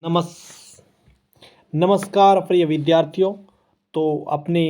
नमस नमस्कार प्रिय विद्यार्थियों। तो अपने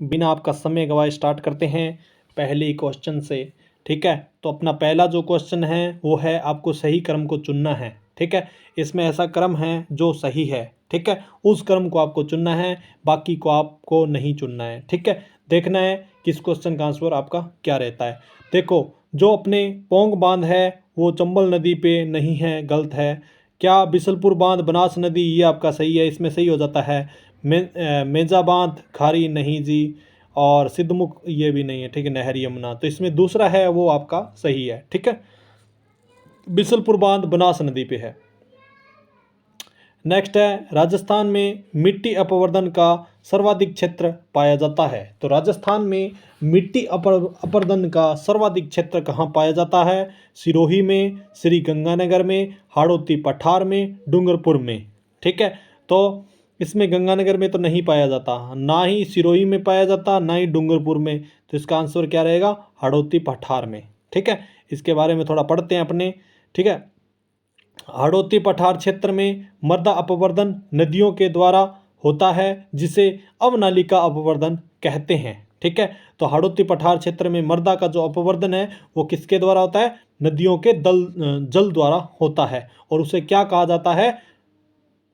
बिना आपका समय गवाए स्टार्ट करते हैं पहले क्वेश्चन से। ठीक है, तो अपना पहला जो क्वेश्चन है वो है आपको सही क्रम को चुनना है। ठीक है, इसमें ऐसा क्रम है जो सही है। ठीक है, उस क्रम को आपको चुनना है, बाकी को आपको नहीं चुनना है। ठीक है, देखना है कि इस क्वेश्चन का आंसर आपका क्या रहता है। देखो, जो अपने पोंग बांध है वो चंबल नदी पे नहीं है, गलत है। क्या बिसलपुर बांध बनास नदी, ये आपका सही है, इसमें सही हो जाता है। मेजा बांध खारी नहीं जी, और सिद्धमुख ये भी नहीं है। ठीक है, नहर यमुना, तो इसमें दूसरा है वो आपका सही है। ठीक है, बिसलपुर बांध बनास नदी पे है। नेक्स्ट है, राजस्थान में मिट्टी अपवर्तन का सर्वाधिक क्षेत्र पाया जाता है। तो राजस्थान में मिट्टी अपवर्तन का सर्वाधिक क्षेत्र कहाँ पाया जाता है? सिरोही में, श्री गंगानगर में, हाड़ौती पठार में, डूंगरपुर में। ठीक है, तो इसमें गंगानगर में तो नहीं पाया जाता, ना ही सिरोही में पाया जाता, ना ही डूंगरपुर में। तो इसका आंसर क्या रहेगा? हाड़ौती पठार में। ठीक है, इसके बारे में थोड़ा पढ़ते हैं अपने। ठीक है, हाड़ौती पठार क्षेत्र में मृदा अपवर्तन नदियों के द्वारा होता है, जिसे अवनालिका अपवर्तन कहते हैं। ठीक है, तो हाड़ौती पठार क्षेत्र में मृदा का जो अपवर्तन है वो किसके द्वारा होता है? नदियों के जल द्वारा होता है, और उसे क्या कहा जाता है?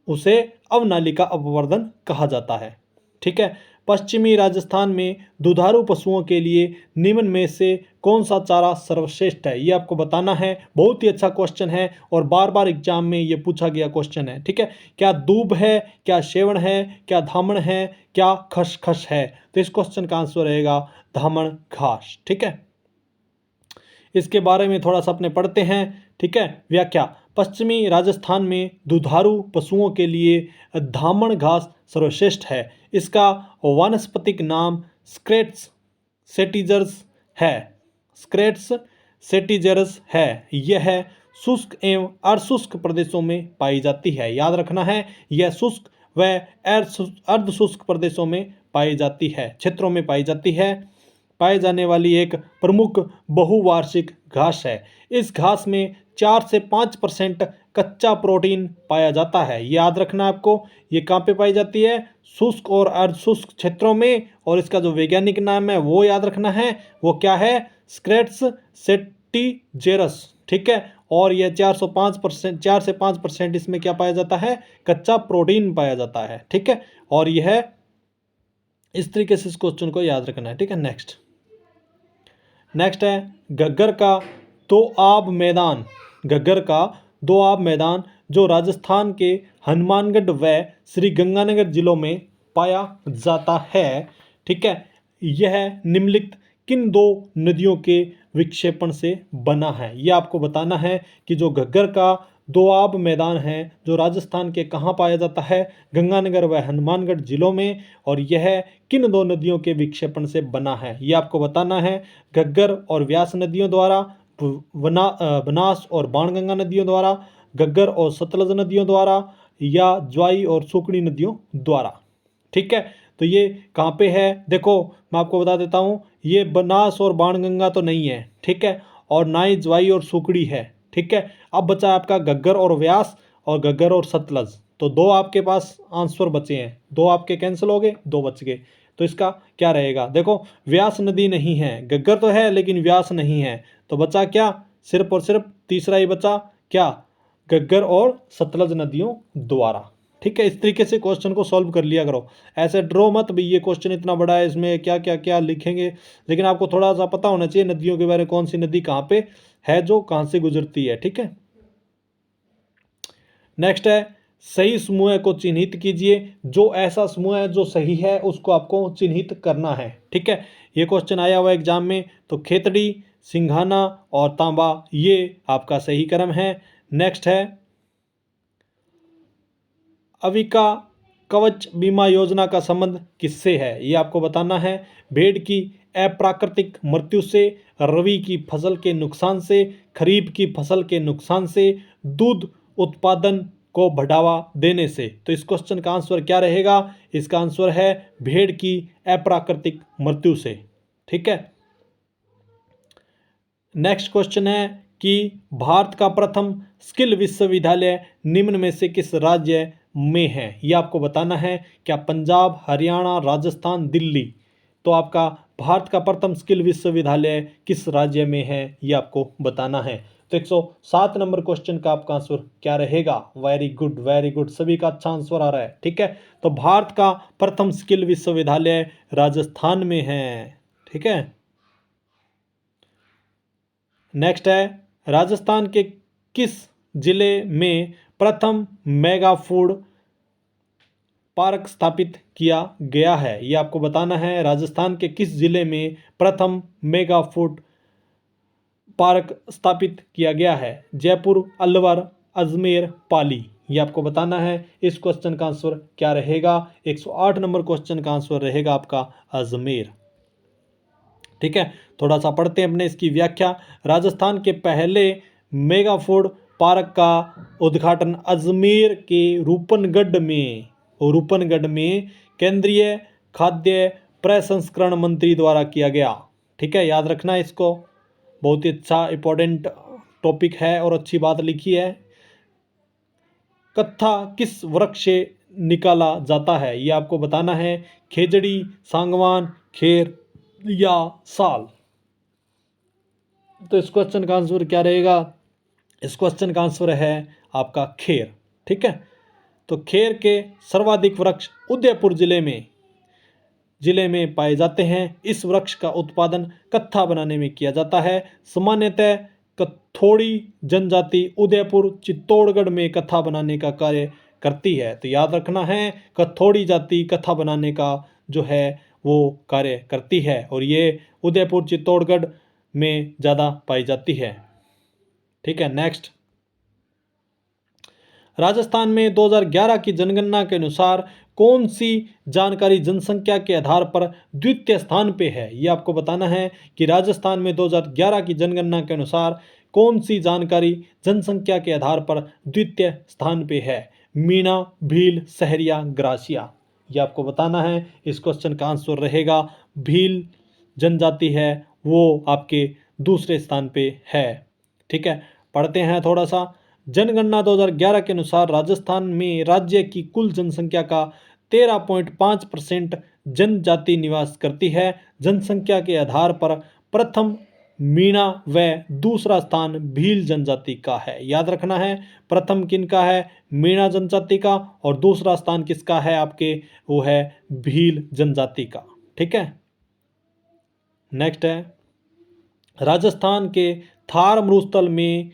उसे अवनालिका अपवर्तन कहा जाता है। ठीक है, पश्चिमी राजस्थान में दुधारू पशुओं के लिए निम्न में से कौन सा चारा सर्वश्रेष्ठ है? ये आपको बताना है। बहुत ही अच्छा क्वेश्चन है और बार बार एग्जाम में ये पूछा गया क्वेश्चन है। ठीक है, क्या दूब है, क्या सेवण है, क्या धामण है, क्या खसखस है? तो इस क्वेश्चन का आंसर रहेगा धामण घास। ठीक है, इसके बारे में थोड़ा सा अपने पढ़ते हैं। ठीक है, व्याख्या। पश्चिमी राजस्थान में दुधारू पशुओं के लिए धामण घास सर्वश्रेष्ठ है। इसका वानस्पतिक नाम स्क्रेट्स सेटिजर्स है। स्क्रेट्स सेटिजर्स है। यह शुष्क एवं अर्धशुष्क प्रदेशों में पाई जाती है। याद रखना है, यह शुष्क व अर्धशुष्क प्रदेशों में पाई जाती है, क्षेत्रों में पाई जाती है। पाए जाने वाली एक प्रमुख बहुवार्षिक घास है। इस घास में 4 से 5% कच्चा प्रोटीन पाया जाता है। याद रखना आपको, ये कहाँ पे पाई जाती है? शुष्क और अर्धशुष्क क्षेत्रों में, और इसका जो वैज्ञानिक नाम है वो याद रखना है, वो क्या है? स्क्रेट्स सेटिजेरस। ठीक है, और यह 4 से 5% इसमें क्या पाया जाता है? कच्चा प्रोटीन पाया जाता है। ठीक है, और यह इस तरीके से इस क्वेश्चन को याद रखना है। ठीक है, नेक्स्ट है, घग्गर का दोआब मैदान। घग्गर का दोआब मैदान जो राजस्थान के हनुमानगढ़ व श्री गंगानगर जिलों में पाया जाता है। ठीक है, यह निम्नलिखित किन दो नदियों के विक्षेपण से बना है? यह आपको बताना है कि जो घग्गर का दोआब मैदान है जो राजस्थान के कहाँ पाया जाता है? गंगानगर व हनुमानगढ़ जिलों में, और यह किन दो नदियों के विक्षेपण से बना है? ये आपको बताना है। घग्गर और व्यास नदियों द्वारा, बनास और बाणगंगा नदियों द्वारा, घग्गर और सतलज नदियों द्वारा, या ज्वाई और सुकड़ी नदियों द्वारा। ठीक है, तो ये कहाँ पे है? देखो, मैं आपको बता देता हूँ, ये बनास और बाणगंगा तो नहीं है। ठीक है, और ना ही ज्वाई और सुकड़ी है। ठीक है, अब बचा आपका घग्गर और व्यास, और घग्गर और सतलज। तो दो आपके पास आंसर बचे हैं, दो आपके कैंसिल हो गए, दो बच गए। तो इसका क्या रहेगा? देखो, व्यास नदी नहीं है, घग्गर तो है लेकिन व्यास नहीं है, तो बचा क्या? सिर्फ और सिर्फ तीसरा ही बचा, क्या? घग्गर और सतलज नदियों द्वारा। ठीक है, इस तरीके से क्वेश्चन को सॉल्व कर लिया करो। ऐसे ड्रो मत भी, ये क्वेश्चन इतना बड़ा है, इसमें क्या क्या क्या लिखेंगे। लेकिन आपको थोड़ा सा पता होना चाहिए नदियों के बारे में, कौन सी नदी कहाँ पे है, जो कहाँ से गुजरती है। ठीक है, नेक्स्ट है, सही समूह को चिन्हित कीजिए। जो ऐसा समूह है जो सही है उसको आपको चिन्हित करना है। ठीक है, ये क्वेश्चन आया हुआ एग्जाम में। तो खेतड़ी, सिंघाना और तांबा, ये आपका सही क्रम है। नेक्स्ट है, अविका कवच बीमा योजना का संबंध किससे है? ये आपको बताना है। भेड़ की अप्राकृतिक मृत्यु से, रबी की फसल के नुकसान से, खरीफ की फसल के नुकसान से, दूध उत्पादन को बढ़ावा देने से। तो इस क्वेश्चन का आंसर क्या रहेगा? इसका आंसर है भेड़ की अप्राकृतिक मृत्यु से। ठीक है, नेक्स्ट क्वेश्चन है, कि भारत का प्रथम स्किल विश्वविद्यालय निम्न में से किस राज्य में है। ये आपको बताना है, क्या पंजाब, हरियाणा, राजस्थान, दिल्ली। तो आपका भारत का प्रथम स्किल विश्वविद्यालय किस राज्य में है, ये आपको बताना है। तो 107 नंबर क्वेश्चन का आपका आंसर क्या रहेगा। वेरी गुड, वेरी गुड, सभी का अच्छा आंसर आ रहा है। ठीक है, तो भारत का प्रथम स्किल विश्वविद्यालय राजस्थान में है। ठीक है, नेक्स्ट है, राजस्थान के किस जिले में प्रथम मेगा फूड पार्क स्थापित किया गया है। ये आपको बताना है, राजस्थान के किस जिले में प्रथम मेगा फूड पार्क स्थापित किया गया है। जयपुर, अलवर, अजमेर, पाली। ये आपको बताना है। इस क्वेश्चन का आंसर क्या रहेगा। 108 नंबर क्वेश्चन का आंसर रहेगा आपका अजमेर। ठीक है, थोड़ा सा पढ़ते हैं अपने इसकी व्याख्या। राजस्थान के पहले मेगा फूड पार्क का उद्घाटन अजमेर के रूपनगढ़ में केंद्रीय खाद्य प्रसंस्करण मंत्री द्वारा किया गया। ठीक है, याद रखना इसको, बहुत ही अच्छा इंपॉर्टेंट टॉपिक है और अच्छी बात लिखी है। कत्था किस वृक्ष से निकाला जाता है, ये आपको बताना है। खेजड़ी, सांगवान, खेर या साल। तो इस क्वेश्चन का आंसर क्या रहेगा। इस क्वेश्चन का आंसर है आपका खेर। ठीक है, तो खेर के सर्वाधिक वृक्ष उदयपुर जिले में पाए जाते हैं। इस वृक्ष का उत्पादन कत्था बनाने में किया जाता है। सामान्यतः कथोड़ी जनजाति उदयपुर, चित्तौड़गढ़ में कत्था बनाने का कार्य करती है। तो याद रखना है, कथोड़ी जाति कत्था बनाने का जो है वो कार्य करती है और ये उदयपुर, चित्तौड़गढ़ में ज़्यादा पाई जाती है। ठीक है, नेक्स्ट, राजस्थान में 2011 की जनगणना के अनुसार कौन सी जानकारी जनसंख्या के आधार पर द्वितीय स्थान पे है। ये आपको बताना है कि राजस्थान में 2011 की जनगणना के अनुसार कौन सी जानकारी जनसंख्या के आधार पर द्वितीय स्थान पे है। मीणा, भील, सहरिया, ग्रासिया। ये आपको बताना है। इस क्वेश्चन का आंसर रहेगा भील जनजाति है वो आपके दूसरे स्थान पे है। ठीक है, पढ़ते हैं थोड़ा सा। जनगणना 2011 के अनुसार राजस्थान में राज्य की कुल जनसंख्या का 13.5% जनजाति निवास करती है। जनसंख्या के आधार पर प्रथम मीणा व दूसरा स्थान भील जनजाति का है। याद रखना है, प्रथम किनका है, मीणा जनजाति का, और दूसरा स्थान किसका है आपके, वो है भील जनजाति का। ठीक है, नेक्स्ट है, राजस्थान के थार मरुस्थल में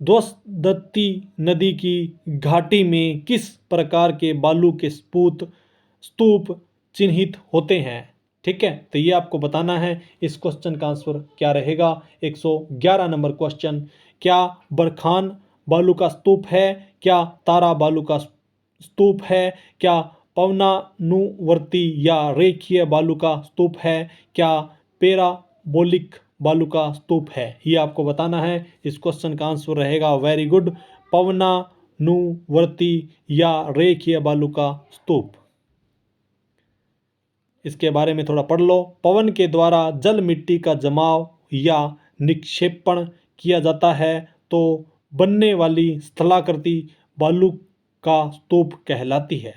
द्वसदत्ती नदी की घाटी में किस प्रकार के बालू के स्तूप चिन्हित होते हैं। ठीक है, तो ये आपको बताना है। इस क्वेश्चन का आंसर क्या रहेगा। 111 नंबर क्वेश्चन, क्या बरखान बालू का स्तूप है, क्या तारा बालू का स्तूप है, क्या पवनानुवर्ती या रेखीय बालू का स्तूप है, क्या पेराबोलिक बालू का स्तूप है। ये आपको बताना है। इस क्वेश्चन का आंसर रहेगा वेरी गुड, पवनानुवर्ती या रेखीय बालू का स्तूप। इसके बारे में थोड़ा पढ़ लो। पवन के द्वारा जल मिट्टी का जमाव या निक्षेपण किया जाता है तो बनने वाली स्थलाकृति बालू का स्तूप कहलाती है।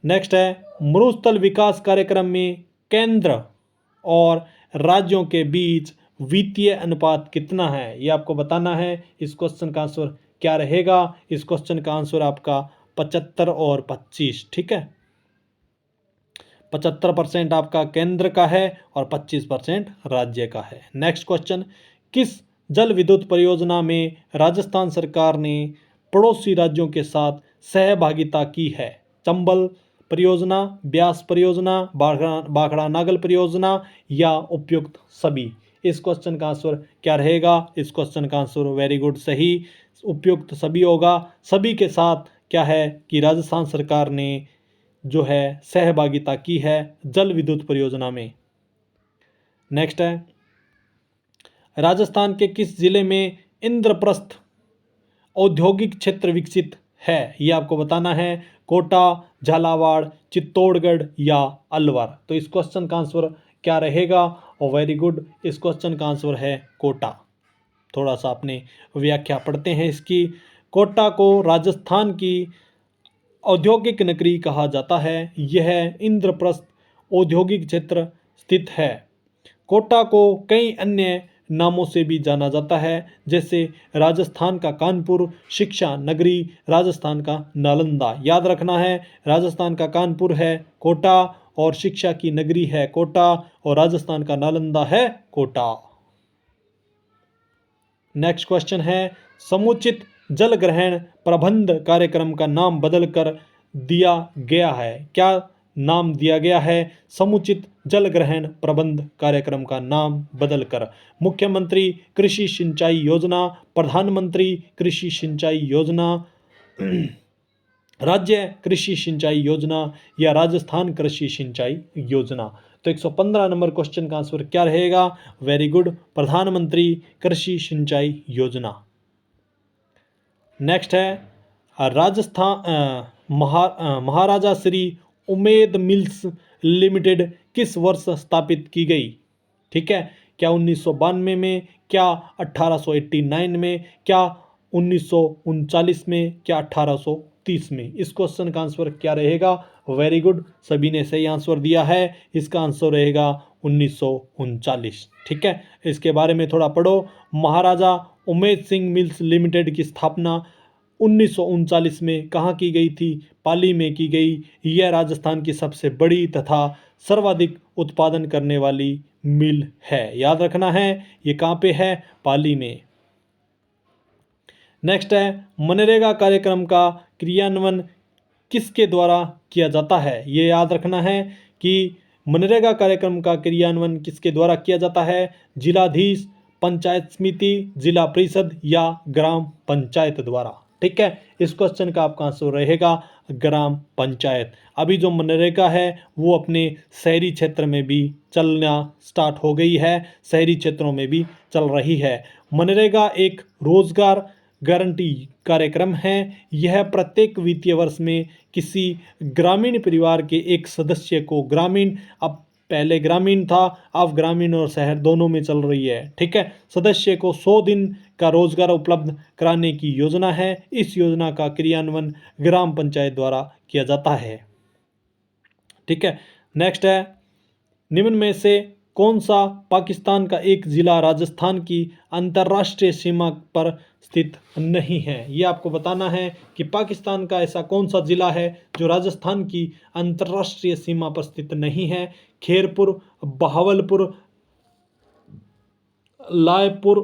नेक्स्ट है, मरुस्थल विकास कार्यक्रम में केंद्र और राज्यों के बीच वित्तीय अनुपात कितना है, ये आपको बताना है। इस क्वेश्चन का आंसर क्या रहेगा। इस क्वेश्चन का आंसर आपका 75 और 25। ठीक है, 75% आपका केंद्र का है और 25% राज्य का है। नेक्स्ट क्वेश्चन, किस जल विद्युत परियोजना में राजस्थान सरकार ने पड़ोसी राज्यों के साथ सहभागिता की है। चंबल परियोजना, ब्यास परियोजना, बाखड़ा नागल परियोजना या उपयुक्त सभी। इस क्वेश्चन का आंसर क्या रहेगा। इस क्वेश्चन का आंसर वेरी गुड, सही, उपयुक्त सभी होगा। सभी के साथ क्या है कि राजस्थान सरकार ने जो है सहभागिता की है जल विद्युत परियोजना में। नेक्स्ट है, राजस्थान के किस जिले में इंद्रप्रस्थ औद्योगिक क्षेत्र विकसित है, ये आपको बताना है। कोटा, झालावाड़, चित्तौड़गढ़ या अलवर। तो इस क्वेश्चन का आंसर क्या रहेगा। और वेरी गुड, इस क्वेश्चन का आंसर है कोटा। थोड़ा सा अपने व्याख्या पढ़ते हैं इसकी। कोटा को राजस्थान की औद्योगिक नगरी कहा जाता है। यह इंद्रप्रस्थ औद्योगिक क्षेत्र स्थित है। कोटा को कई अन्य नामों से भी जाना जाता है, जैसे राजस्थान का कानपुर, शिक्षा नगरी, राजस्थान का नालंदा। याद रखना है, राजस्थान का कानपुर है कोटा और शिक्षा की नगरी है कोटा और राजस्थान का नालंदा है कोटा। नेक्स्ट क्वेश्चन है, समुचित जल ग्रहण प्रबंध कार्यक्रम का नाम बदलकर दिया गया है। क्या नाम दिया गया है? समुचित जल ग्रहण प्रबंध कार्यक्रम का नाम बदलकर। मुख्यमंत्री कृषि सिंचाई योजना, प्रधानमंत्री कृषि सिंचाई योजना, राज्य कृषि सिंचाई योजना या राजस्थान कृषि सिंचाई योजना। तो 115 नंबर क्वेश्चन का आंसर क्या रहेगा? वेरी गुड, प्रधानमंत्री कृषि सिंचाई योजना। नेक्स्ट है, महाराजा श्री उमेद मिल्स लिमिटेड किस वर्ष स्थापित की गई? ठीक है, क्या 1992 में, क्या 1889 में, क्या 1939 में, क्या 1830 में? इस क्वेश्चन का आंसर क्या रहेगा? वेरी गुड, सभी ने सही आंसर दिया है। इसका आंसर रहेगा 1939। ठीक है, इसके बारे में थोड़ा पढ़ो। महाराजा उमेद सिंह मिल्स लिमिटेड की स्थापना 1939 में कहाँ की गई थी? पाली में की गई। यह राजस्थान की सबसे बड़ी तथा सर्वाधिक उत्पादन करने वाली मिल है। याद रखना है, ये कहाँ पे है? पाली में। नेक्स्ट है, मनरेगा कार्यक्रम का क्रियान्वयन किसके द्वारा किया जाता है? ये याद रखना है कि मनरेगा कार्यक्रम का क्रियान्वयन किसके द्वारा किया जाता है? जिलाधीश, पंचायत समिति, जिला परिषद या ग्राम पंचायत द्वारा। ठीक है, इस क्वेश्चन का आपका आंसर रहेगा ग्राम पंचायत। अभी जो मनरेगा है वो अपने शहरी क्षेत्र में भी चलना स्टार्ट हो गई है, शहरी क्षेत्रों में भी चल रही है। मनरेगा एक रोजगार गारंटी कार्यक्रम है। यह प्रत्येक वित्तीय वर्ष में किसी ग्रामीण परिवार के एक सदस्य को, ग्रामीण, अब पहले ग्रामीण था, अब ग्रामीण और शहर दोनों में चल रही है। ठीक है, सदस्य को 100 दिन का रोजगार उपलब्ध कराने की योजना है। इस योजना का क्रियान्वयन ग्राम पंचायत द्वारा किया जाता है। ठीक है, नेक्स्ट है, निम्न में से कौन सा पाकिस्तान का एक जिला राजस्थान की अंतर्राष्ट्रीय सीमा पर स्थित नहीं है? ये आपको बताना है कि पाकिस्तान का ऐसा कौन सा जिला है जो राजस्थान की अंतर्राष्ट्रीय सीमा पर स्थित नहीं है। खेरपुर, बहावलपुर, लायपुर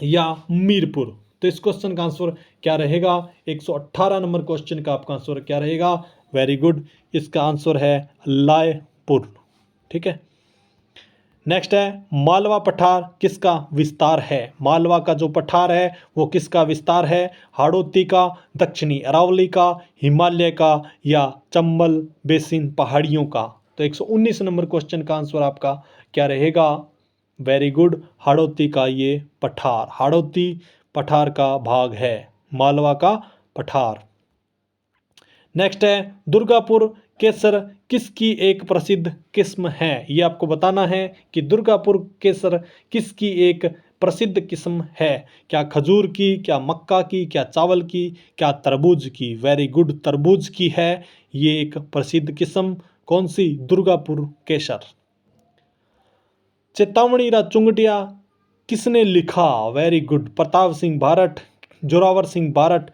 या मीरपुर। तो इस क्वेश्चन का आंसर क्या रहेगा? 118 नंबर क्वेश्चन का आपका आंसर क्या रहेगा? वेरी गुड, इसका आंसर है लायपुर। ठीक है, नेक्स्ट है, मालवा पठार किसका विस्तार है? मालवा का जो पठार है वो किसका विस्तार है? हाड़ौती का, दक्षिणी अरावली का, हिमालय का या चंबल बेसिन पहाड़ियों का? तो 119 नंबर क्वेश्चन का आंसर आपका क्या रहेगा? वेरी गुड, हाड़ौती का ये पठार, हाड़ौती पठार का भाग है मालवा का पठार। नेक्स्ट है, दुर्गापुर केसर किसकी एक प्रसिद्ध किस्म है? ये आपको बताना है कि दुर्गापुर केसर किसकी एक प्रसिद्ध किस्म है। क्या खजूर की, क्या मक्का की, क्या चावल की, क्या तरबूज की? वेरी गुड, तरबूज की है ये एक प्रसिद्ध किस्म। कौन सी? दुर्गापुर केसर। चेतावनी रा चुंगटिया किसने लिखा? वेरी गुड, प्रताप सिंह बारठ, जोरावर सिंह बारठ,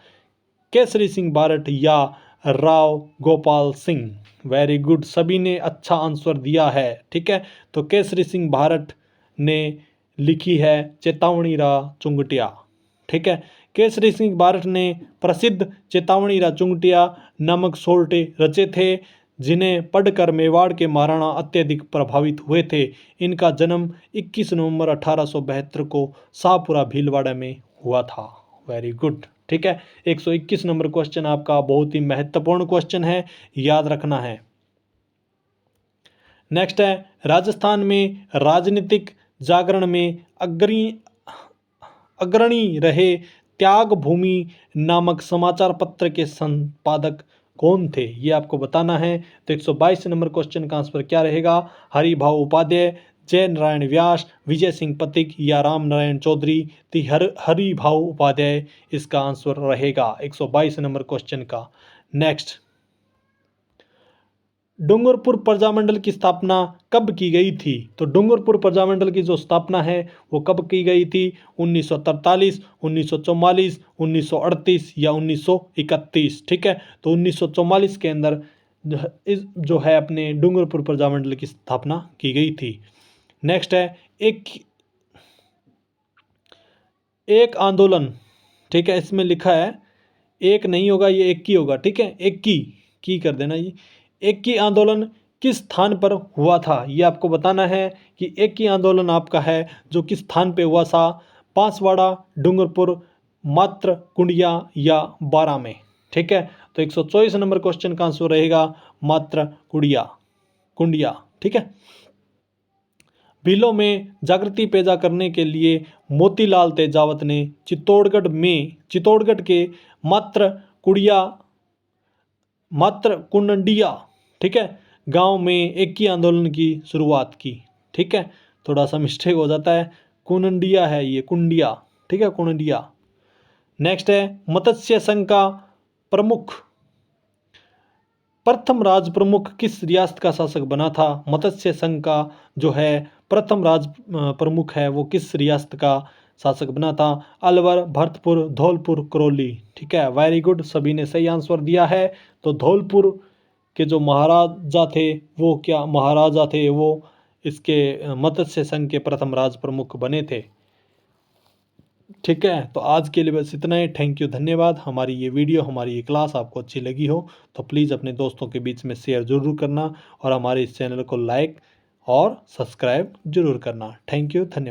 केसरी सिंह बारठ या राव गोपाल सिंह? वेरी गुड, सभी ने अच्छा आंसर दिया है। ठीक है, तो केसरी सिंह बारठ ने लिखी है चेतावनी रा चुंगटिया। ठीक है, केसरी सिंह बारठ ने प्रसिद्ध चेतावनी रा चुंगटिया नामक सोल्टे रचे थे, जिन्हें पढ़कर मेवाड़ के महाराणा अत्यधिक प्रभावित हुए थे। इनका जन्म 21 नवंबर 1872 को शाहपुरा भीलवाड़ा में हुआ था। Very good. ठीक है, 121 नंबर क्वेश्चन आपका बहुत ही महत्वपूर्ण क्वेश्चन है, याद रखना है। नेक्स्ट है, राजस्थान में राजनीतिक जागरण में अग्रणी रहे त्याग भूमि नामक समाचार पत्र के संपादक कौन थे? ये आपको बताना है। तो 122 नंबर क्वेश्चन का आंसर क्या रहेगा? हरिभाऊ उपाध्याय, जय नारायण व्यास, विजय सिंह पथिक या राम नारायण चौधरी, हरि भाऊ उपाध्याय इसका आंसर रहेगा 122 नंबर क्वेश्चन का। नेक्स्ट, डूंगरपुर प्रजामंडल की स्थापना कब की गई थी? तो डूंगरपुर प्रजामंडल की जो स्थापना है वो कब की गई थी? 1943, 1944, 1938 या 1931। ठीक है, तो 1944 के अंदर जो है अपने डूंगरपुर प्रजामंडल की स्थापना की गई थी। नेक्स्ट है एक आंदोलन। ठीक है, इसमें लिखा है एक नहीं होगा, ये एक की होगा। ठीक है, एक की कर देना ये। एक की आंदोलन किस स्थान पर हुआ था, ये आपको बताना है कि एक की आंदोलन आपका है जो किस स्थान पे हुआ था। बांसवाड़ा, डूंगरपुर, मात्र, कुंडिया या बारा में। ठीक है, तो 124 नंबर क्वेश्चन का आंसर रहेगा मात्र कुंडिया। ठीक है, भीलों में जागृति पैदा करने के लिए मोतीलाल तेजावत ने चित्तौड़गढ़ के मात्र कुंडिया, ठीक है, गांव में एक ही आंदोलन की शुरुआत की। ठीक है, थोड़ा सा मिस्टेक हो जाता है, कुंडिया है ये, कुंडिया। ठीक है, कुंडिया। नेक्स्ट है मत्स्य संघ का प्रथम राज प्रमुख किस रियासत का शासक बना था? मत्स्य संघ का जो है प्रथम राज प्रमुख है वो किस रियासत का शासक बना था? अलवर, भरतपुर, धौलपुर, करौली। ठीक है, वेरी गुड, सभी ने सही आंसर दिया है। तो धौलपुर के जो महाराजा थे वो इसके मत्स्य संघ के प्रथम राज प्रमुख बने थे। ठीक है, तो आज के लिए बस इतना ही। थैंक यू, धन्यवाद। हमारी ये वीडियो, हमारी ये क्लास आपको अच्छी लगी हो तो प्लीज़ अपने दोस्तों के बीच में शेयर ज़रूर करना और हमारे इस चैनल को लाइक और सब्सक्राइब ज़रूर करना। थैंक यू, धन्यवाद।